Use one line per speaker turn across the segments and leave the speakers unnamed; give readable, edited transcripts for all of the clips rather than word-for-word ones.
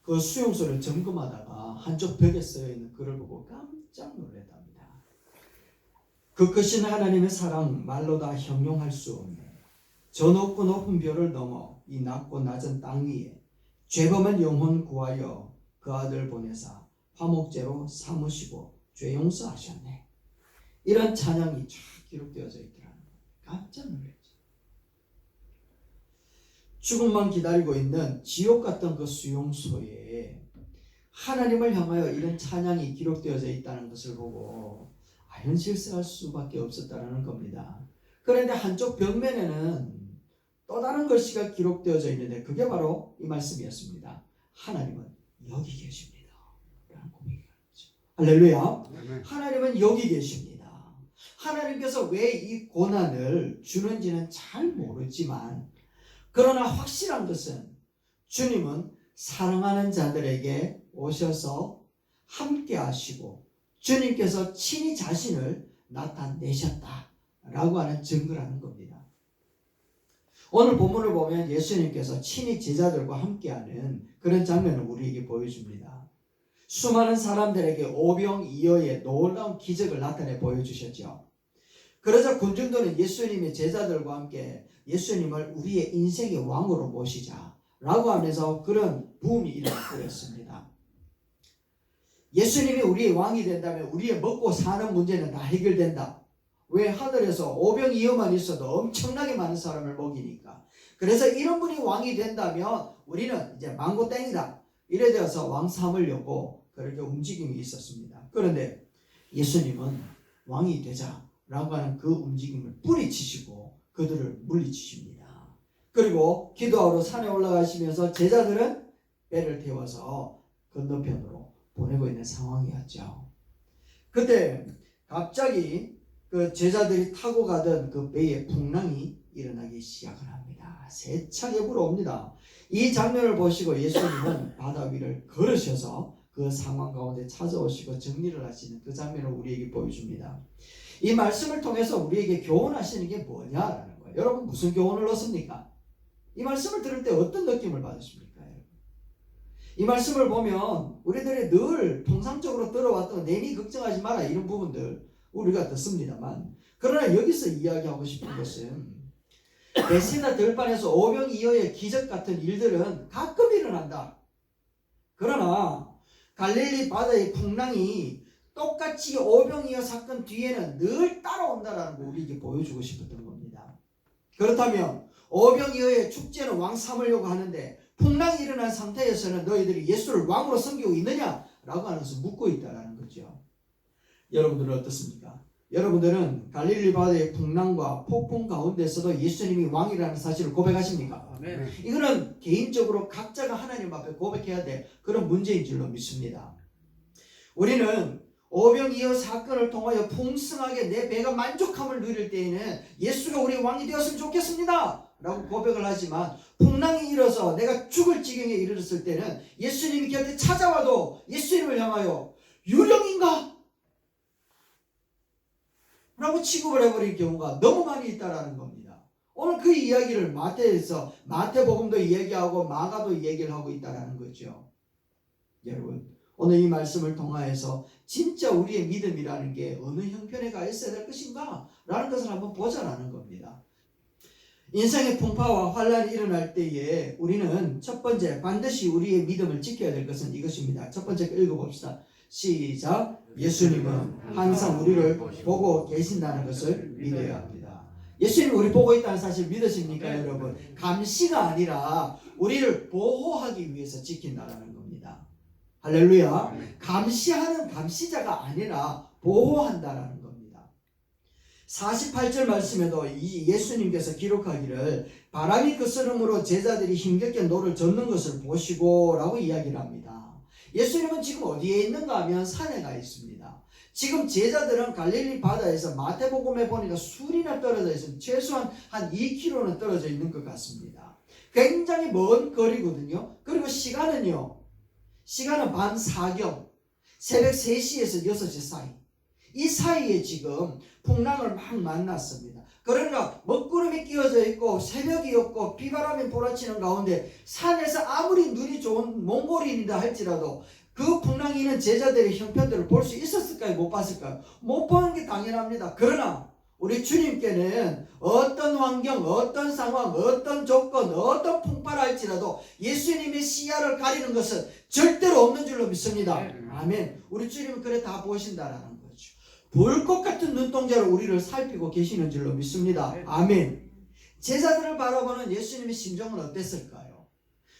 그 수용소를 점검하다가 한쪽 벽에 쓰여있는 글을 보고 깜짝 놀랐답니다. 그 크신 하나님의 사랑 말로 다 형용할 수 없네. 저 높고 높은 별을 넘어 이 낮고 낮은 땅 위에 죄범한 영혼 구하여 그 아들 보내사 화목제로 삼으시고 죄 용서하셨네. 이런 찬양이 쫙 기록되어져 있더라는 거예요. 깜짝 놀랐죠. 죽음만 기다리고 있는 지옥 같던 그 수용소에 하나님을 향하여 이런 찬양이 기록되어져 있다는 것을 보고 현실성할 수밖에 없었다는 겁니다. 그런데 한쪽 벽면에는 또 다른 글씨가 기록되어져 있는데 그게 바로 이 말씀이었습니다. 하나님은 여기 계십니다. 라는 고백이 있죠. 할렐루야. 하나님은 여기 계십니다. 하나님께서 왜 이 고난을 주는지는 잘 모르지만 그러나 확실한 것은 주님은 사랑하는 자들에게 오셔서 함께 하시고 주님께서 친히 자신을 나타내셨다라고 하는 증거라는 겁니다. 오늘 본문을 보면 예수님께서 친히 제자들과 함께하는 그런 장면을 우리에게 보여줍니다. 수많은 사람들에게 오병이어의 놀라운 기적을 나타내 보여주셨죠. 그러자 군중들은 예수님의 제자들과 함께 예수님을 우리의 인생의 왕으로 모시자라고 하면서 그런 부음이 일어났습니다. 예수님이 우리의 왕이 된다면 우리의 먹고 사는 문제는 다 해결된다. 왜? 하늘에서 오병이어만 있어도 엄청나게 많은 사람을 먹이니까. 그래서 이런 분이 왕이 된다면 우리는 이제 망고땡이다. 이래 되어서 왕 삼으려고 그렇게 움직임이 있었습니다. 그런데 예수님은 왕이 되자라고 하는 그 움직임을 뿌리치시고 그들을 물리치십니다. 그리고 기도하러 산에 올라가시면서 제자들은 배를 태워서 건너편으로 보내고 있는 상황이었죠. 그때 갑자기 그 제자들이 타고 가던 그 배에 풍랑이 일어나기 시작을 합니다. 세차게 불어옵니다. 이 장면을 보시고 예수님은 바다 위를 걸으셔서 그 상황 가운데 찾아오시고 정리를 하시는 그 장면을 우리에게 보여줍니다. 이 말씀을 통해서 우리에게 교훈하시는 게 뭐냐라는 거예요. 여러분 무슨 교훈을 얻습니까? 이 말씀을 들을 때 어떤 느낌을 받으십니까? 이 말씀을 보면 우리들이 늘 통상적으로 들어왔던 내니 걱정하지 마라 이런 부분들 우리가 듣습니다만 그러나 여기서 이야기하고 싶은 것은 베세다 들판에서 오병이어의 기적 같은 일들은 가끔 일어난다. 그러나 갈릴리 바다의 풍랑이 똑같이 오병이어 사건 뒤에는 늘 따라온다라는 거 우리에게 보여주고 싶었던 겁니다. 그렇다면 오병이어의 축제는 왕 삼으려고 하는데 풍랑이 일어난 상태에서는 너희들이 예수를 왕으로 섬기고 있느냐라고 하는 것을 묻고 있다는 거죠. 여러분들은 어떻습니까? 여러분들은 갈릴리 바다의 풍랑과 폭풍 가운데서도 예수님이 왕이라는 사실을 고백하십니까?
아멘.
이거는 개인적으로 각자가 하나님 앞에 고백해야 될 그런 문제인 줄로 믿습니다. 우리는 오병이어 사건을 통하여 풍성하게 내 배가 만족함을 누릴 때에는 예수가 우리 왕이 되었으면 좋겠습니다 라고 고백을 하지만 풍랑이 일어서 내가 죽을 지경에 이르렀을 때는 예수님이 곁에 찾아와도 예수님을 향하여 유령인가? 라고 취급을 해버린 경우가 너무 많이 있다는 겁니다. 오늘 그 이야기를 마태에서 마태복음도 이야기하고 마가도 이야기를 하고 있다는 거죠. 여러분 오늘 이 말씀을 통하여서 진짜 우리의 믿음이라는 게 어느 형편에 가 있어야 될 것인가? 라는 것을 한번 보자라는 겁니다. 인생의 풍파와 환란이 일어날 때에 우리는 첫 번째 반드시 우리의 믿음을 지켜야 될 것은 이것입니다. 첫 번째 읽어봅시다. 시작. 예수님은 항상 우리를 보고 계신다는 것을 믿어야 합니다. 예수님이 우리 보고 있다는 사실 믿으십니까 여러분? 감시가 아니라 우리를 보호하기 위해서 지킨다는 겁니다. 할렐루야. 감시하는 감시자가 아니라 보호한다라는 겁니다. 48절 말씀에도 이 예수님께서 기록하기를 바람이 거스름으로 제자들이 힘겹게 노를 젓는 것을 보시고 라고 이야기를 합니다. 예수님은 지금 어디에 있는가 하면 산에 가 있습니다. 지금 제자들은 갈릴리 바다에서 마태복음에 보니까 술이나 떨어져 있으면 최소한 한 2km는 떨어져 있는 것 같습니다. 굉장히 먼 거리거든요. 그리고 시간은 밤 사경 새벽 3시에서 6시 사이 이 사이에 지금 풍랑을 막 만났습니다. 그러나 먹구름이 끼어져 있고 새벽이 없고 비바람이 몰아치는 가운데 산에서 아무리 눈이 좋은 몽골인이다 할지라도 그 풍랑이 있는 제자들의 형편들을 볼 수 있었을까요? 못 봤을까요? 못 보는 게 당연합니다. 그러나 우리 주님께는 어떤 환경, 어떤 상황, 어떤 조건, 어떤 풍파랄지라도 예수님의 시야를 가리는 것은 절대로 없는 줄로 믿습니다. 아멘. 우리 주님은 그래 다 보신다라는 거죠. 불꽃 같은 눈동자로 우리를 살피고 계시는 줄로 믿습니다. 아멘. 제자들을 바라보는 예수님의 심정은 어땠을까요?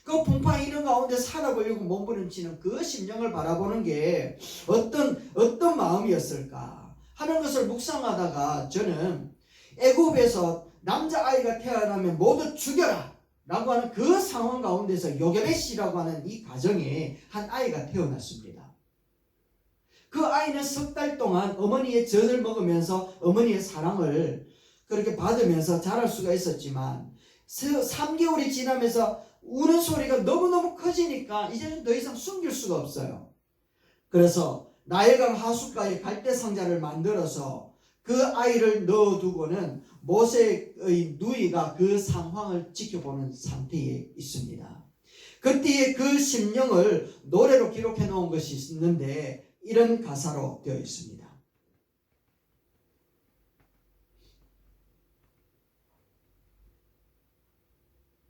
그 풍파 있는 가운데 살아보려고 몸부림치는 그 심정을 바라보는 게 어떤 마음이었을까 하는 것을 묵상하다가 저는 애굽에서 남자아이가 태어나면 모두 죽여라 라고 하는 그 상황 가운데서 요게벳이라고 하는 이 가정에 한 아이가 태어났습니다. 그 아이는 석 달 동안 어머니의 젖을 먹으면서 어머니의 사랑을 그렇게 받으면서 자랄 수가 있었지만 3개월이 지나면서 우는 소리가 너무너무 커지니까 이제는 더 이상 숨길 수가 없어요. 그래서 나일강 하숫가에 갈대 상자를 만들어서 그 아이를 넣어두고는 모세의 누이가 그 상황을 지켜보는 상태에 있습니다. 그때의 그 심령을 노래로 기록해 놓은 것이 있는데 이런 가사로 되어 있습니다.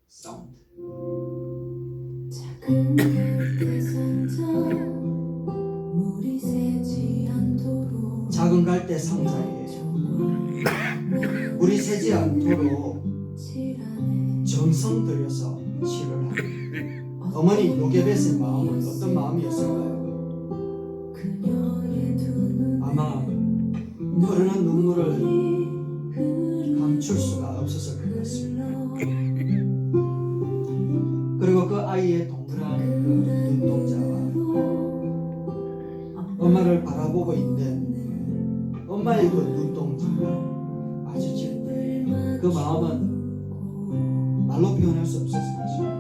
사운드.
작은 갈대 상자 물이 새지 않도록
작은 갈대 상자에 물이 새지 않도록 정성 들여서 칠을 하는 어머니 요게벳의 마음은 어떤 마음이었을까요? 아마 흐르는 눈물을 감출 수가 없었을 것 같습니다. 그리고 그 아이의 동그란 그 눈동자와 엄마를 바라보고 있는 엄마의 그 눈동자가 마주칠 때 그 마음은 말로 표현할 수 없었을 것입니다.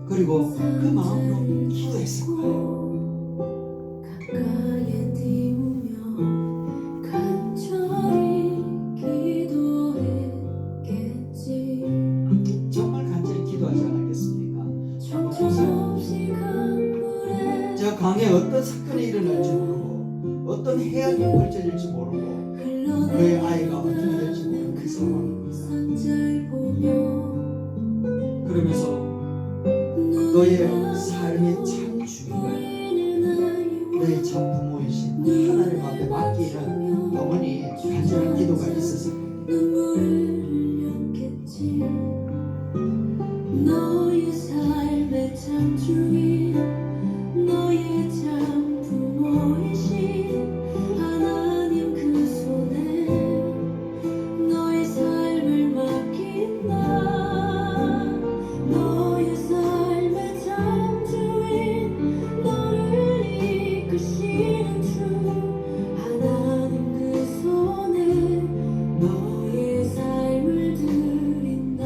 그리고 그 마음으로 기도했을 거예요.
가까이에 띄우며 간절히 기도했겠지.
정말 간절히 기도하지 않았겠습니까?
정처없이 강물에
저 강에 어떤 사건이 일어날지 모르고 어떤 해악이 펼쳐질지 모르고 그의 아이가 어떻게 될지 모르는 그 상황입니다.
상자를 보며
그러면서 너의 삶의 참 주인을 너의 참 부모이신 하나님 앞에 맡기는 어머니의 간절한 기도가 있었을 겁니다.
눈물을 흘렸겠지. 너의 삶의 참 주인 너의 참 부모이신 하나님 그 손에 너의 삶을 맡긴다. 너의 삶의 참 주인 너를 이끄시는 주 하나님 그 손에 너의 삶을 드린다.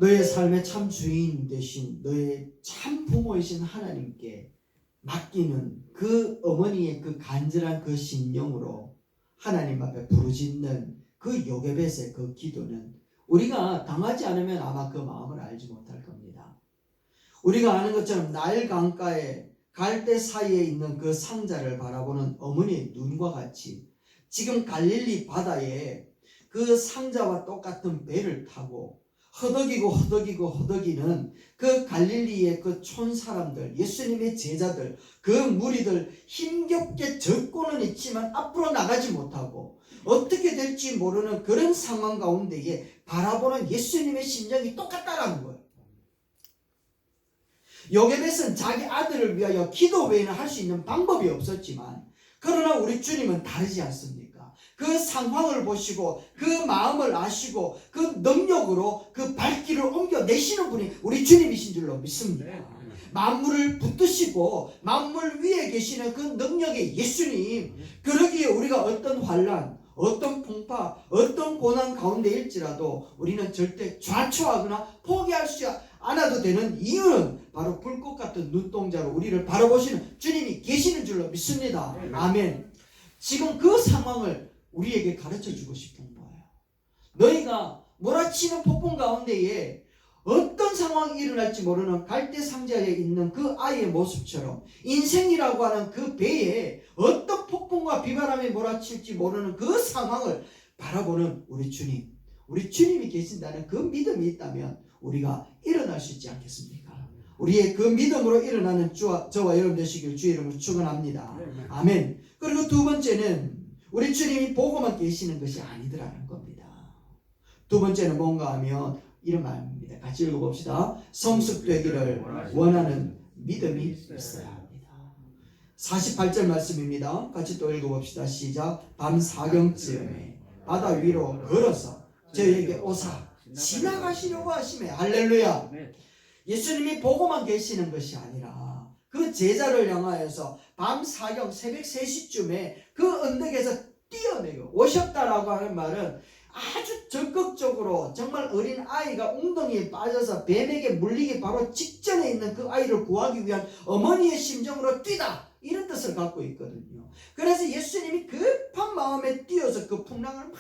너의 삶의 참 주인 되신 너의 참 부모이신 하나님께 맡기는 그 어머니의 그 간절한 그 심령으로 하나님 앞에 부르짖는 그 요게벳의 그 기도는 우리가 당하지 않으면 아마 그 마음을 알지 못할 겁니다. 우리가 아는 것처럼 나일 강가에 갈대 사이에 있는 그 상자를 바라보는 어머니의 눈과 같이 지금 갈릴리 바다에 그 상자와 똑같은 배를 타고 허덕이는 그 갈릴리의 그 촌 사람들, 예수님의 제자들, 그 무리들 힘겹게 젖고는 있지만 앞으로 나가지 못하고 어떻게 될지 모르는 그런 상황 가운데에 바라보는 예수님의 심정이 똑같다라는 거예요. 요게벳은 자기 아들을 위하여 기도 외에는 할 수 있는 방법이 없었지만 그러나 우리 주님은 다르지 않습니까? 그 상황을 보시고 그 마음을 아시고 그 능력으로 그 발길을 옮겨내시는 분이 우리 주님이신 줄로 믿습니다. 만물을 붙드시고 만물 위에 계시는 그 능력의 예수님, 그러기에 우리가 어떤 환난, 어떤 풍파, 어떤 고난 가운데일지라도 우리는 절대 좌초하거나 포기할 수 않아도 되는 이유는 바로 불꽃 같은 눈동자로 우리를 바라보시는 주님이 계시는 줄로 믿습니다. 아멘. 지금 그 상황을 우리에게 가르쳐주고 싶은 거예요. 너희가 몰아치는 폭풍 가운데에 어떤 상황이 일어날지 모르는 갈대상자에 있는 그 아이의 모습처럼 인생이라고 하는 그 배에 어떤 폭풍과 비바람이 몰아칠지 모르는 그 상황을 바라보는 우리 주님, 우리 주님이 계신다는 그 믿음이 있다면 우리가 일어날 수 있지 않겠습니까? 우리의 그 믿음으로 일어나는 저와 여러분 되시길 주의 이름으로 축원합니다. 아멘. 그리고 두 번째는 우리 주님이 보고만 계시는 것이 아니더라는 겁니다. 두 번째는 뭔가 하면 이런 말입니다. 같이 읽어봅시다. 성숙되기를 원하는 믿음이 있어야 합니다. 48절 말씀입니다. 같이 또 읽어봅시다. 시작. 밤 사경쯤에 바다 위로 걸어서 저에게 오사 지나가시려고 하시매. 할렐루야. 예수님이 보고만 계시는 것이 아니라 그 제자를 향하여서 밤 사경 새벽 3시쯤에 그 언덕에서 뛰어내려 오셨다라고 하는 말은 아주 적극적으로 정말 어린 아이가 웅덩이에 빠져서 뱀에게 물리기 바로 직전에 있는 그 아이를 구하기 위한 어머니의 심정으로 뛰다, 이런 뜻을 갖고 있거든요. 그래서 예수님이 급한 마음에 뛰어서 그 풍랑을 막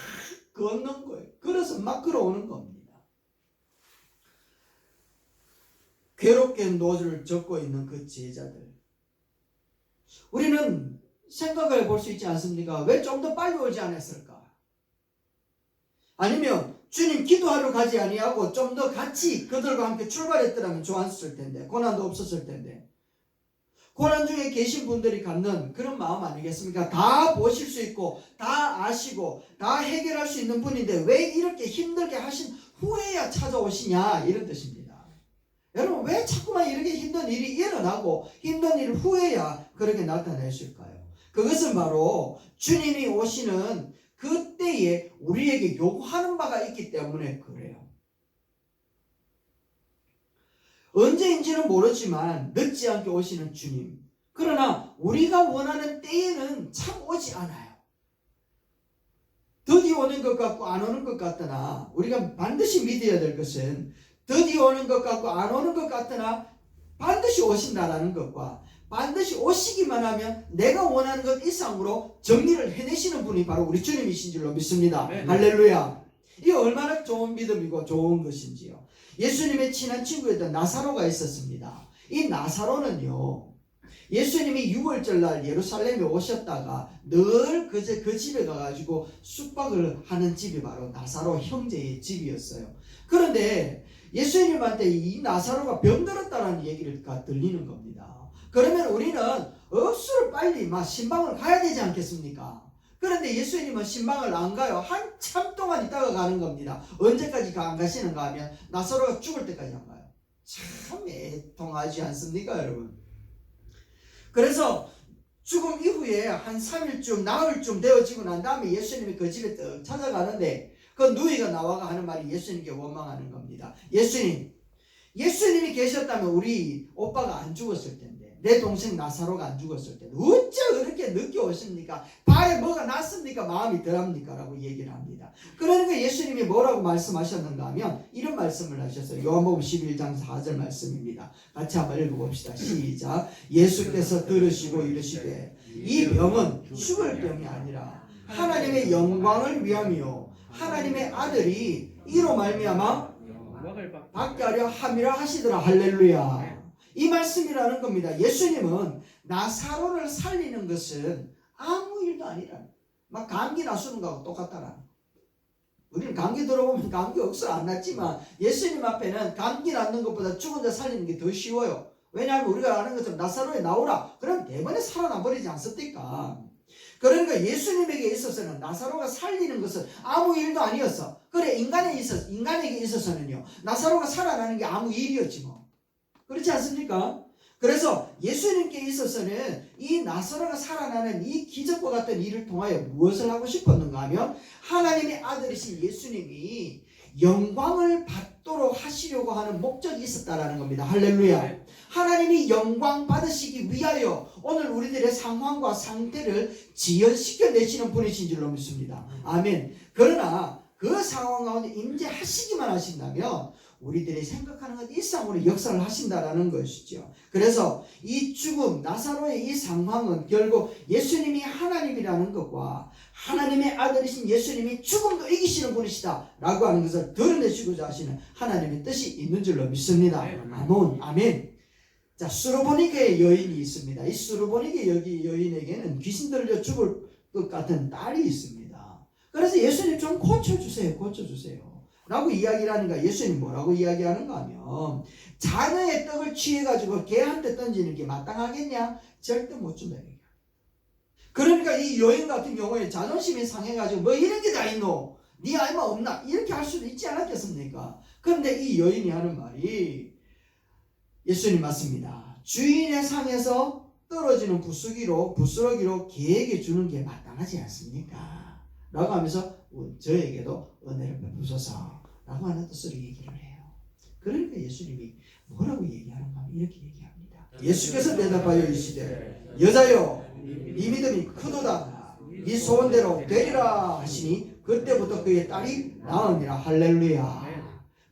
걷는 거예요. 그래서 막 걸어오는 겁니다. 괴롭게 노를 젓고 있는 그 제자들, 우리는 생각해 볼 수 있지 않습니까? 왜 좀 더 빨리 오지 않았을까? 아니면 주님 기도하러 가지 아니하고 좀 더 같이 그들과 함께 출발했더라면 좋았을 텐데, 고난도 없었을 텐데. 고난 중에 계신 분들이 갖는 그런 마음 아니겠습니까? 다 보실 수 있고 다 아시고 다 해결할 수 있는 분인데 왜 이렇게 힘들게 하신 후에야 찾아오시냐, 이런 뜻입니다. 여러분, 왜 자꾸만 이렇게 힘든 일이 일어나고 힘든 일 후에야 그렇게 나타내실까요? 그것은 바로 주님이 오시는 그때에 우리에게 요구하는 바가 있기 때문에 그래요. 언제인지는 모르지만 늦지 않게 오시는 주님, 그러나 우리가 원하는 때에는 참 오지 않아요. 드디어 오는 것 같고 안 오는 것 같으나 우리가 반드시 믿어야 될 것은 드디어 오는 것 같고 안 오는 것 같으나 반드시 오신다라는 것과 반드시 오시기만 하면 내가 원하는 것 이상으로 정리를 해내시는 분이 바로 우리 주님이신 줄로 믿습니다. 네. 할렐루야. 이게 얼마나 좋은 믿음이고 좋은 것인지요. 예수님의 친한 친구였던 나사로가 있었습니다. 이 나사로는요, 예수님이 6월절 날 예루살렘에 오셨다가 늘 그 집에 가가지고 숙박을 하는 집이 바로 나사로 형제의 집이었어요. 그런데 예수님한테 이 나사로가 병들었다는 얘기가 들리는 겁니다. 그러면 우리는 억수로 빨리 신방을 가야 되지 않겠습니까? 그런데 예수님은 신방을 안 가요. 한참 동안 있다가 가는 겁니다. 언제까지 안 가시는가 하면 나사로가 죽을 때까지 안 가요. 참 애통하지 않습니까, 여러분? 그래서 죽음 이후에 한 3일쯤 나흘쯤 되어지고 난 다음에 예수님이 그 집에 떡 찾아가는데 그 누이가 나와가 하는 말이 예수님께 원망하는 겁니다. 예수님이 계셨다면 우리 오빠가 안 죽었을 텐데, 내 동생 나사로가 안 죽었을 텐데 어째 그렇게 늦게 오십니까? 발에 뭐가 났습니까? 마음이 덜합니까? 라고 얘기를 합니다. 그러니까 예수님이 뭐라고 말씀하셨는가 하면 이런 말씀을 하셨어요. 요한복음 11장 4절 말씀입니다. 같이 한번 읽어봅시다. 시작. 예수께서 들으시고 이르시되 이 병은 죽을 병이 아니라 하나님의 영광을 위함이요 하나님의 아들이 이로 말미암아 받게 하려 함이라 하시더라. 할렐루야. 이 말씀이라는 겁니다. 예수님은 나사로를 살리는 것은 아무 일도 아니라 막 감기 나수는 거하고 똑같다라. 우리는 감기 들어보면 감기 억수로 안 낫지만 예수님 앞에는 감기 낫는 것보다 죽은 자 살리는 게 더 쉬워요. 왜냐하면 우리가 아는 것처럼 나사로에 나오라 그럼 대번에 살아나 버리지 않습니까? 그러니까 예수님에게 있어서는 나사로가 살리는 것은 아무 일도 아니었어. 그래, 인간에게 있어서는요, 나사로가 살아나는 게 아무 일이었지 뭐. 그렇지 않습니까? 그래서 예수님께 있어서는 이 나사로가 살아나는 이 기적과 같은 일을 통하여 무엇을 하고 싶었는가 하면 하나님의 아들이신 예수님이 영광을 받도록 하시려고 하는 목적이 있었다라는 겁니다. 할렐루야. 하나님이 영광 받으시기 위하여 오늘 우리들의 상황과 상태를 지연시켜 내시는 분이신 줄로 믿습니다. 아멘. 그러나 그 상황 가운데 임재하시기만 하신다면 우리들이 생각하는 것 이상으로 역사를 하신다라는 것이죠. 그래서 이 죽음, 나사로의 이 상황은 결국 예수님이 하나님이라는 것과 하나님의 아들이신 예수님이 죽음도 이기시는 분이시다 라고 하는 것을 드러내시고자 하시는 하나님의 뜻이 있는 줄로 믿습니다. 아멘. 자, 수르보니게의 여인이 있습니다. 이 수르보니게 여인에게는 귀신 들려 죽을 것 같은 딸이 있습니다. 그래서 예수님 좀 고쳐주세요. 라고 이야기를 하니까 예수님 뭐라고 이야기하는가 하면 자녀의 떡을 취해가지고 개한테 던지는 게 마땅하겠냐? 절대 못 준다. 그러니까 이 여인 같은 경우에 자존심이 상해가지고 뭐 이런 게 다 있노? 네 알마 없나? 이렇게 할 수도 있지 않았겠습니까? 그런데 이 여인이 하는 말이 예수님 맞습니다. 주인의 상에서 떨어지는 부스러기로 개에게 주는 게 마땅하지 않습니까? 라고 하면서 저에게도 은혜를 베푸소서 라고 하는 뜻으로 얘기를 해요. 그러니까 예수님이 뭐라고 얘기하는가 하면 이렇게 얘기합니다. 예수께서 대답하여 이르시되 여자여 네 믿음이 크도다 네 소원대로 되리라 하시니 그때부터 그의 딸이 나으니라. 할렐루야.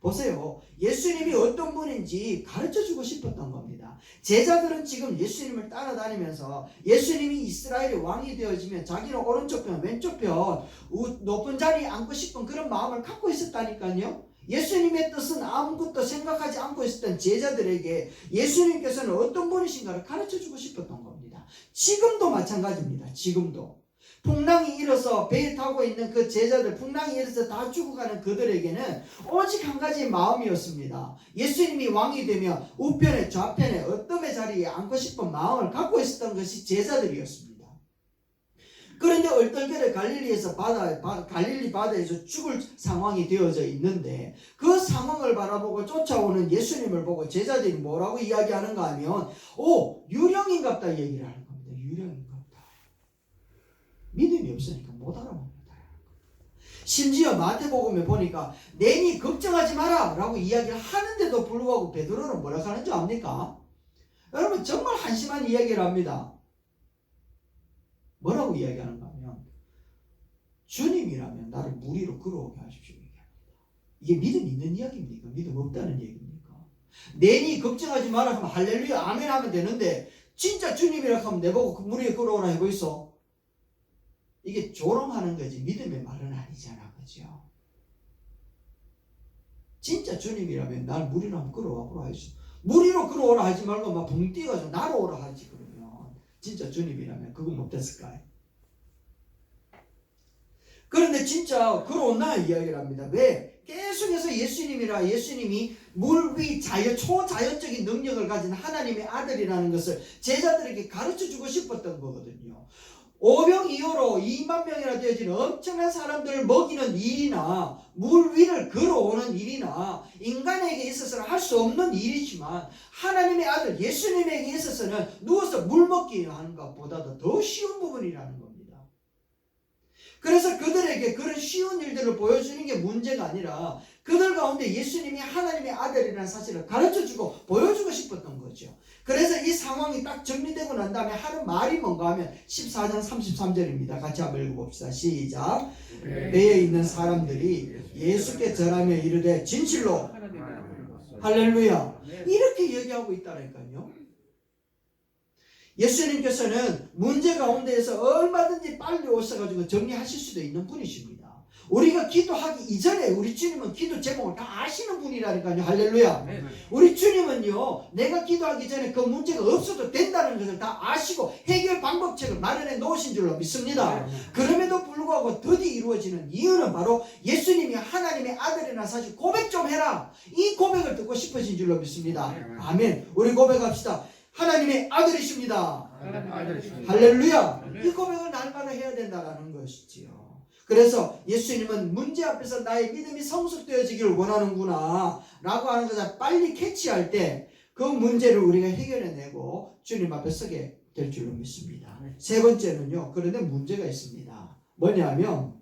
보세요. 예수님이 어떤 분인지 가르쳐주고 싶었던 겁니다. 제자들은 지금 예수님을 따라다니면서 예수님이 이스라엘의 왕이 되어지면 자기는 오른쪽 편 왼쪽 편 높은 자리에 앉고 싶은 그런 마음을 갖고 있었다니까요. 예수님의 뜻은 아무것도 생각하지 않고 있었던 제자들에게 예수님께서는 어떤 분이신가를 가르쳐주고 싶었던 겁니다. 지금도 마찬가지입니다. 지금도 풍랑이 일어서 배에 타고 있는 그 제자들, 풍랑이 일어서 다 죽어가는 그들에게는 오직 한 가지 마음이었습니다. 예수님이 왕이 되면 우편에 좌편에 어떤 자리에 앉고 싶은 마음을 갖고 있었던 것이 제자들이었습니다. 그런데 얼떨결에 갈릴리 바다에서 죽을 상황이 되어져 있는데 그 상황을 바라보고 쫓아오는 예수님을 보고 제자들이 뭐라고 이야기하는가 하면 유령인갑다 얘기를 하는 겁니다. 유령인갑다. 믿음이 없으니까 못 알아봅니다. 심지어 마태복음에 보니까 내니 걱정하지 마라 라고 이야기를 하는데도 불구하고 베드로는 뭐라고 하는 줄 압니까? 여러분 정말 한심한 이야기를 합니다. 뭐라고 이야기하는가 하면 주님이라면 나를 물 위로 걸어오게 하십시오 얘기합니다. 이게 믿음 있는 이야기입니까? 믿음 없다는 얘기입니까? 내니 걱정하지 마라 하면 할렐루야 아멘 하면 되는데 진짜 주님이라고 하면 내보고 그 물 위에 걸어오라 해보이소. 이게 조롱하는 거지 믿음의 말은 아니잖아. 그죠? 진짜 주님이라면 날 물 위로 한번 걸어와 보라 하시오. 물 위로 걸어오라 하지 말고 막 붕 뛰어가지고 날아오라 하지. 그러면 진짜 주님이라면 그건 못했을까요? 그런데 진짜 걸어온나 이야기를 합니다. 왜? 계속해서 예수님이 물 위 초자연적인 능력을 가진 하나님의 아들이라는 것을 제자들에게 가르쳐주고 싶었던 거거든요. 오병이어로 2만 명이나 되어진 엄청난 사람들을 먹이는 일이나 물 위를 걸어오는 일이나 인간에게 있어서는 할 수 없는 일이지만 하나님의 아들 예수님에게 있어서는 누워서 물 먹기 하는 것보다도 더 쉬운 부분이라는 겁니다. 그래서 그들에게 그런 쉬운 일들을 보여주는 게 문제가 아니라 그들 가운데 예수님이 하나님의 아들이라는 사실을 가르쳐주고 보여주고 싶었던 거죠. 그래서 이 상황이 딱 정리되고 난 다음에 하는 말이 뭔가 하면 14장 33절입니다. 같이 한번 읽어봅시다. 시작. 배에 있는 사람들이 예수께 절하며 이르되 진실로 할렐루야 이렇게 얘기하고 있다니까요. 예수님께서는 문제 가운데에서 얼마든지 빨리 오셔가지고 정리하실 수도 있는 분이십니다. 우리가 기도하기 이전에 우리 주님은 기도 제목을 다 아시는 분이라니까요. 할렐루야. 우리 주님은요 내가 기도하기 전에 그 문제가 없어도 된다는 것을 다 아시고 해결 방법책을 마련해 놓으신 줄로 믿습니다. 그럼에도 불구하고 더디 이루어지는 이유는 바로 예수님이 하나님의 아들이라는 사실 고백 좀 해라. 이 고백을 듣고 싶으신 줄로 믿습니다. 아멘. 우리 고백합시다. 하나님의 아들이십니다. 할렐루야. 이 고백을 날마다 해야 된다는 것이지요. 그래서 예수님은 문제 앞에서 나의 믿음이 성숙되어지기를 원하는구나 라고 하는 것을 빨리 캐치할 때 그 문제를 우리가 해결해내고 주님 앞에 서게 될 줄로 믿습니다. 세 번째는요. 그런데 문제가 있습니다. 뭐냐면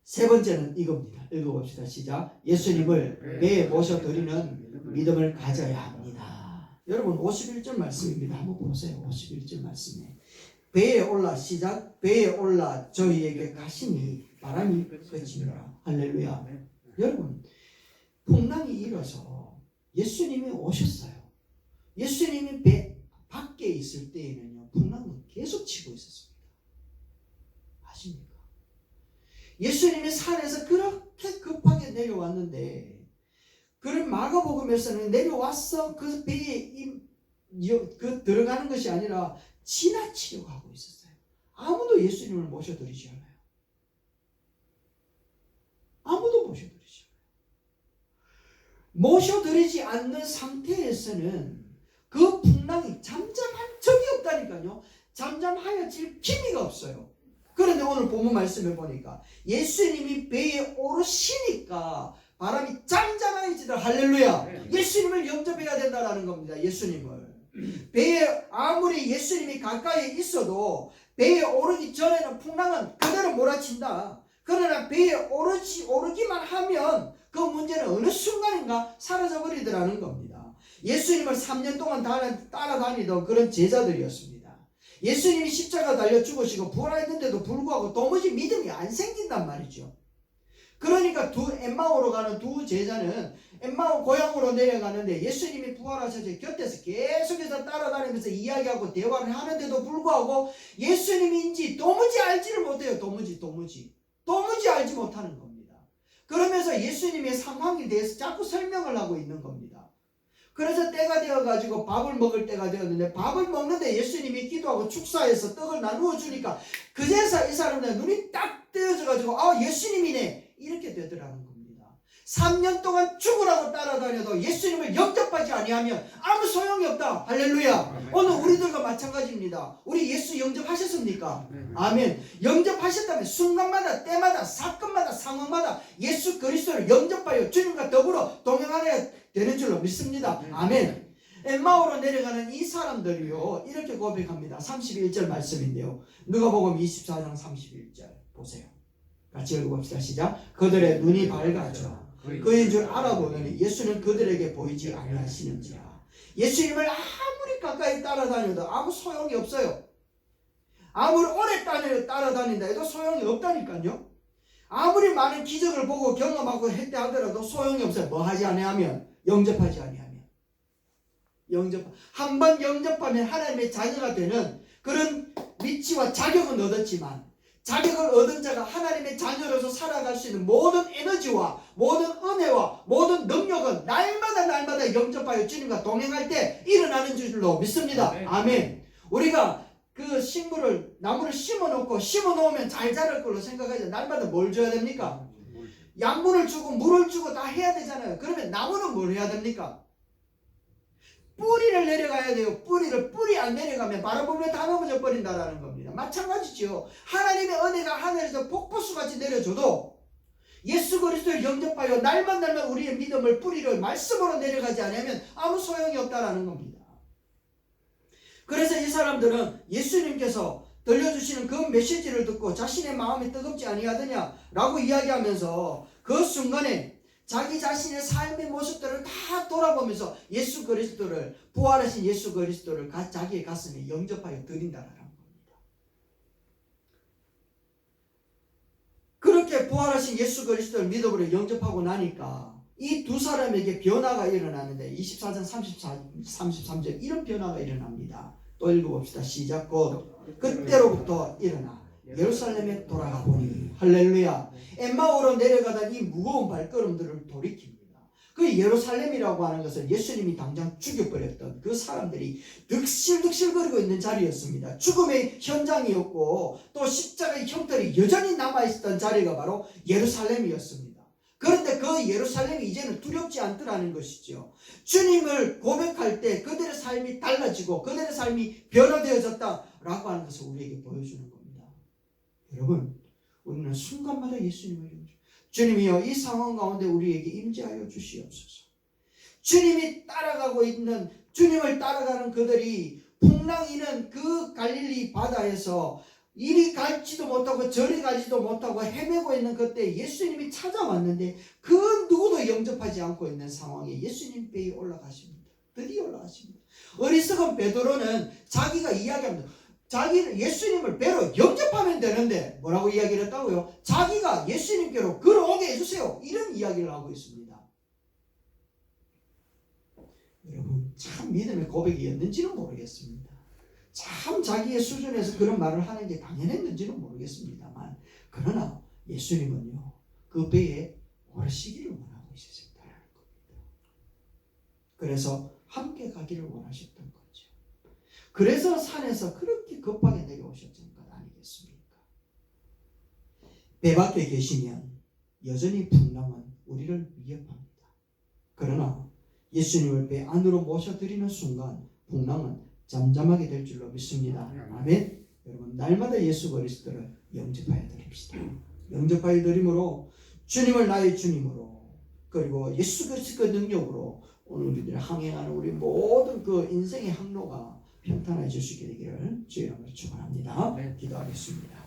세 번째는 이겁니다. 읽어봅시다. 시작. 예수님을 배에 모셔드리는 믿음을 가져야 합니다. 여러분 51절 말씀입니다. 한번 보세요. 51절 말씀에 배에 올라 시작. 배에 올라 저희에게 가시니 바람이 그치니라. 할렐루야. 여러분, 풍랑이 일어서 예수님이 오셨어요. 예수님이 배 밖에 있을 때에는요, 풍랑은 계속 치고 있었습니다. 아십니까? 예수님이 산에서 그렇게 급하게 내려왔는데, 그런 마가복음에서는 내려와서 그 배에 들어가는 것이 아니라 지나치려고 하고 있었어요. 아무도 예수님을 모셔드리지 않아요. 아무도 모셔드리지 않아요. 모셔드리지 않는 상태에서는 그 풍랑이 잠잠한 적이 없다니까요. 잠잠하여질 기미가 없어요. 그런데 오늘 본문 말씀을 보니까 예수님이 배에 오르시니까 바람이 잠잠해지더라. 할렐루야. 예수님을 영접해야 된다는 겁니다. 예수님을. 배에 아무리 예수님이 가까이 있어도 배에 오르기 전에는 풍랑은 그대로 몰아친다. 그러나 배에 오르기만 하면 그 문제는 어느 순간인가 사라져버리더라는 겁니다. 예수님을 3년 동안 따라다니던 그런 제자들이었습니다. 예수님이 십자가 달려 죽으시고 부활했는데도 불구하고 도무지 믿음이 안 생긴단 말이죠. 그러니까 엠마오로 가는 두 제자는 엠마오 고향으로 내려가는데 예수님이 부활하셔서 곁에서 계속해서 따라다니면서 이야기하고 대화를 하는데도 불구하고 예수님인지 도무지 알지를 못해요. 도무지 알지 못하는 겁니다. 그러면서 예수님의 상황에 대해서 자꾸 설명을 하고 있는 겁니다. 그래서 때가 되어가지고 밥을 먹을 때가 되었는데 밥을 먹는데 예수님이 기도하고 축사해서 떡을 나누어 주니까 그제서 이 사람들 눈이 딱 뜨여져가지고 아, 예수님이네 이렇게 되더라는 겁니다. 3년 동안 죽으라고 따라다녀도 예수님을 영접하지 아니하면 아무 소용이 없다. 할렐루야. 오늘 우리들과 마찬가지입니다. 우리 예수 영접하셨습니까? 아멘. 영접하셨다면 순간마다 때마다 사건마다 상황마다 예수 그리스도를 영접하여 주님과 더불어 동행하여야 되는 줄로 믿습니다. 아멘. 엠마오로 내려가는 이 사람들이요 이렇게 고백합니다. 31절 말씀인데요. 누가복음 24장 31절 보세요. 같이 읽어봅시다. 시작. 그들의 눈이 밝아져 그인 줄 알아보더니 예수는 그들에게 보이지 아니하시는지라. 예수님을 아무리 가까이 따라다녀도 아무 소용이 없어요. 아무리 오래 따라다닌다 해도 소용이 없다니까요. 아무리 많은 기적을 보고 경험하고 했다 하더라도 소용이 없어요. 뭐 하지 아니하면? 영접하지 아니하면. 한번 영접하면 하나님의 자녀가 되는 그런 위치와 자격은 얻었지만 자격을 얻은 자가 하나님의 자녀로서 살아갈 수 있는 모든 에너지와 모든 은혜와 모든 능력은 날마다 영접하여 주님과 동행할 때 일어나는 줄로 믿습니다. 아멘. 우리가 그 나무를 심어놓으면 잘 자랄 걸로 생각하죠. 날마다 뭘 줘야 됩니까? 양분을 주고 물을 주고 다 해야 되잖아요. 그러면 나무는 뭘 해야 됩니까? 뿌리를 내려가야 돼요. 뿌리 안 내려가면 바람불에 다 넘어져 버린다라는 겁니다. 마찬가지죠. 하나님의 은혜가 하늘에서 폭포수같이 내려줘도 예수 그리스도를 영접하여 날마다 우리의 믿음을 뿌리를 말씀으로 내려가지 않으면 아무 소용이 없다라는 겁니다. 그래서 이 사람들은 예수님께서 들려주시는 그 메시지를 듣고 자신의 마음이 뜨겁지 아니하더냐라고 이야기하면서 그 순간에 자기 자신의 삶의 모습들을 다 돌아보면서 예수 그리스도를 부활하신 예수 그리스도를 자기의 가슴에 영접하여 드린다라는 겁니다. 그렇게 부활하신 예수 그리스도를 믿음으로 영접하고 나니까 이 두 사람에게 변화가 일어나는데 24장 33절 이런 변화가 일어납니다. 또 읽어봅시다. 시작. 그때로부터 일어나 예루살렘에 돌아가 보니 할렐루야. 엠마오로 내려가던 이 무거운 발걸음들을 돌이킵니다. 그 예루살렘이라고 하는 것은 예수님이 당장 죽여버렸던 그 사람들이 득실득실거리고 있는 자리였습니다. 죽음의 현장이었고 또 십자가의 형틀이 여전히 남아있었던 자리가 바로 예루살렘이었습니다. 그런데 그 예루살렘이 이제는 두렵지 않더라는 것이죠. 주님을 고백할 때 그들의 삶이 달라지고 그들의 삶이 변화되어졌다라고 하는 것을 우리에게 보여주는 겁니다. 여러분, 우리는 순간마다 예수님을 주님이여 이 상황 가운데 우리에게 임재하여 주시옵소서. 주님이 따라가고 있는 주님을 따라가는 그들이 풍랑이는 그 갈릴리 바다에서 이리 갈지도 못하고 저리 가지도 못하고 헤매고 있는 그때 예수님이 찾아왔는데 그 누구도 영접하지 않고 있는 상황에 예수님 배에 올라가십니다. 드디어 올라가십니다. 어리석은 베드로는 자기가 이야기합니다. 자기는 예수님을 배로 영접하면 되는데 뭐라고 이야기를 했다고요? 자기가 예수님께로 걸어오게 해주세요. 이런 이야기를 하고 있습니다. 여러분 참 믿음의 고백이었는지는 모르겠습니다. 참 자기의 수준에서 그런 말을 하는 게 당연했는지는 모르겠습니다만 그러나 예수님은요 그 배에 오르시기를 원하고 있으셨다는 겁니다. 그래서 함께 가기를 원하셨던 거죠. 그래서 산에서 그렇게 급하게 내려오셨던 것 아니겠습니까? 배 밖에 계시면 여전히 풍랑은 우리를 위협합니다. 그러나 예수님을 배 안으로 모셔드리는 순간 풍랑은 잠잠하게 될 줄로 믿습니다. 아멘. 여러분 날마다 예수 그리스도를 영접하여 드립시다. 영접하여 드림으로 주님을 나의 주님으로 그리고 예수 그리스도의 능력으로 오늘 우리들이 항행하는 우리 모든 그 인생의 항로가 평탄해질 수 있게 되기를 주의 이름으로 축원합니다. 기도하겠습니다.